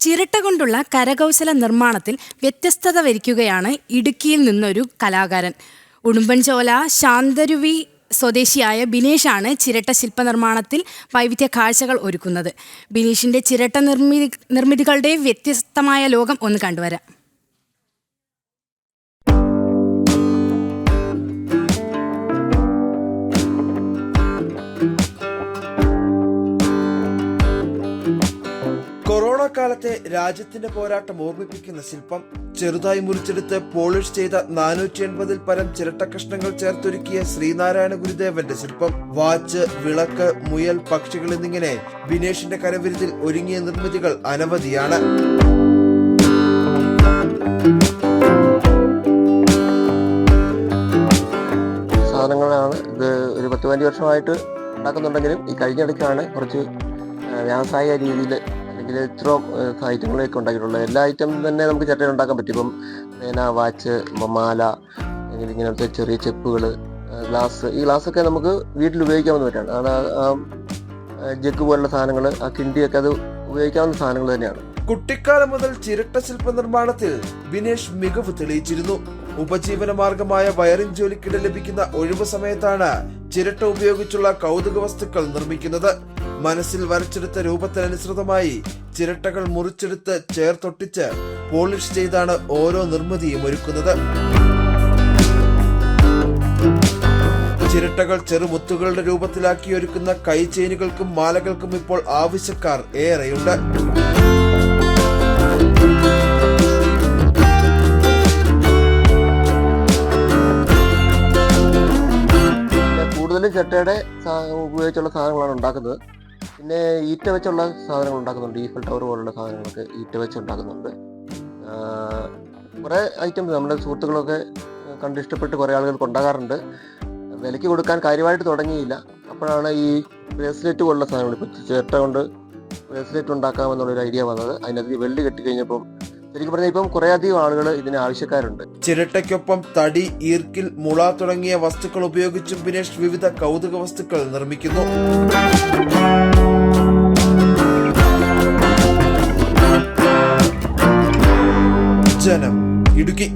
ചിരട്ട കൊണ്ടുള്ള കരകൗശല നിർമ്മാണത്തിൽ വ്യത്യസ്തത വരിക്കുകയാണ് ഇടുക്കിയിൽ നിന്നൊരു കലാകാരൻ. ഉടുമ്പൻചോല ശാന്തരുവി സ്വദേശിയായ ബിനേഷാണ് ചിരട്ട ശില്പനിർമ്മാണത്തിൽ വൈവിധ്യ കാഴ്ചകൾ ഒരുക്കുന്നത്. ബിനീഷിൻ്റെ ചിരട്ട നിർമ്മിതികളുടെ വ്യത്യസ്തമായ ലോകം ഒന്ന് കണ്ടുവരാം. കൊറോണ കാലത്തെ രാജ്യത്തിന്റെ പോരാട്ടം ഓർമ്മിപ്പിക്കുന്ന ശില്പം. ചെറുതായി മുറിച്ചെടുത്ത് പോളിഷ് ചെയ്ത 480 പരം ചിരട്ട കഷ്ണങ്ങൾ ചേർത്തൊരുക്കിയ ശ്രീനാരായണ ഗുരുദേവന്റെ ശില്പം. വാച്ച്, വിളക്ക്, മുയൽ, പക്ഷികൾ എന്നിങ്ങനെ ബിനേഷിന്റെ കരവിരുതിൽ ഒരുങ്ങിയ നിർമ്മിതികൾ അനവധിയാണ്. സാധനങ്ങളാണ് ഇത്. ഒരു 10-15 വർഷമായിട്ട് ഉണ്ടാക്കുന്നുണ്ടെങ്കിലും ഈ കഴിഞ്ഞിടയ്ക്കാണ് കുറച്ച് വ്യാവസായിക രീതിയിൽ അല്ലെങ്കിൽ ഇത്രയും ഐറ്റങ്ങളൊക്കെ ഉണ്ടാക്കിയിട്ടുള്ളത്. എല്ലാ ഐറ്റം തന്നെ നമുക്ക് ചിരട്ടയിൽ ഉണ്ടാക്കാൻ പറ്റും. ഇപ്പം പേന, വാച്ച്, മാല, അല്ലെങ്കിൽ ഇങ്ങനത്തെ ചെറിയ ചെപ്പുകൾ, ഗ്ലാസ്. ഈ ഗ്ലാസ്സൊക്കെ നമുക്ക് വീട്ടിൽ ഉപയോഗിക്കാവുന്നവരാണ്. ജഗ് പോലുള്ള സാധനങ്ങൾ, ആ കിണ്ടിയൊക്കെ അത് ഉപയോഗിക്കാവുന്ന സാധനങ്ങൾ തന്നെയാണ്. കുട്ടിക്കാലം മുതൽ ചിരട്ട ശില്പ നിർമ്മാണത്തിൽ ബിനേഷ് മികവ് തെളിയിച്ചിരുന്നു. ഉപജീവന മാർഗമായ വയറിംഗ് ജോലിക്കിടെ ലഭിക്കുന്ന ഒഴിവു സമയത്താണ് ചിരട്ട ഉപയോഗിച്ചുള്ള കൗതുക വസ്തുക്കൾ നിർമ്മിക്കുന്നത്. മനസ്സിൽ വരച്ചെടുത്ത രൂപത്തിനനുസൃതമായി ചിരട്ടകൾ മുറിച്ചെടുത്ത് ചേർത്തൊട്ടിച്ച് പോളിഷ് ചെയ്താണ് ഓരോ നിർമ്മിതിയും ഒരുക്കുന്നത്. ചിരട്ടകൾ ചെറുമുത്തുകളുടെ രൂപത്തിലാക്കി ഒരുക്കുന്ന കൈചെയിനുകൾക്കും മാലകൾക്കും ഇപ്പോൾ ആവശ്യക്കാർ ഏറെയുണ്ട്. കൂടുതലും ചിരട്ടയുടെ ഉപയോഗിച്ചുള്ള സാധനങ്ങളാണ് ഉണ്ടാക്കുന്നത്. പിന്നെ ഈറ്റ വെച്ചുള്ള സാധനങ്ങൾ ഉണ്ടാക്കുന്നുണ്ട്. ഈഫൽ ടവർ പോലുള്ള സാധനങ്ങളൊക്കെ ഈറ്റ വെച്ച് ഉണ്ടാക്കുന്നുണ്ട്. കുറേ ഐറ്റംസ് നമ്മുടെ സുഹൃത്തുക്കളൊക്കെ കണ്ടിഷ്ടപ്പെട്ട് കുറേ ആളുകൾക്ക് ഉണ്ടാകാറുണ്ട്. വിലയ്ക്ക് കൊടുക്കാൻ കാര്യമായിട്ട് തുടങ്ങിയില്ല. അപ്പോഴാണ് ഈ ബ്രേസ്ലെറ്റ് പോലുള്ള സാധനങ്ങൾ, ഇപ്പോൾ ചിരട്ട കൊണ്ട് ബ്രേസ്ലെറ്റ് ഉണ്ടാക്കാമെന്നുള്ളൊരു ഐഡിയ വന്നത്. അതിനകത്ത് വെള്ളി കെട്ടിക്കഴിഞ്ഞപ്പം ശരിക്കും പറഞ്ഞാൽ ഇപ്പം കുറേ അധികം ആളുകൾ ഇതിന് ആവശ്യക്കാരുണ്ട്. ചിരട്ടയ്ക്കൊപ്പം തടി, ഈർക്കിൽ, മുള തുടങ്ങിയ വസ്തുക്കൾ ഉപയോഗിച്ചും ബിനേഷ് വിവിധ കൗതുക വസ്തുക്കൾ നിർമ്മിക്കുന്നു. ജനം, ഇടുക്കി.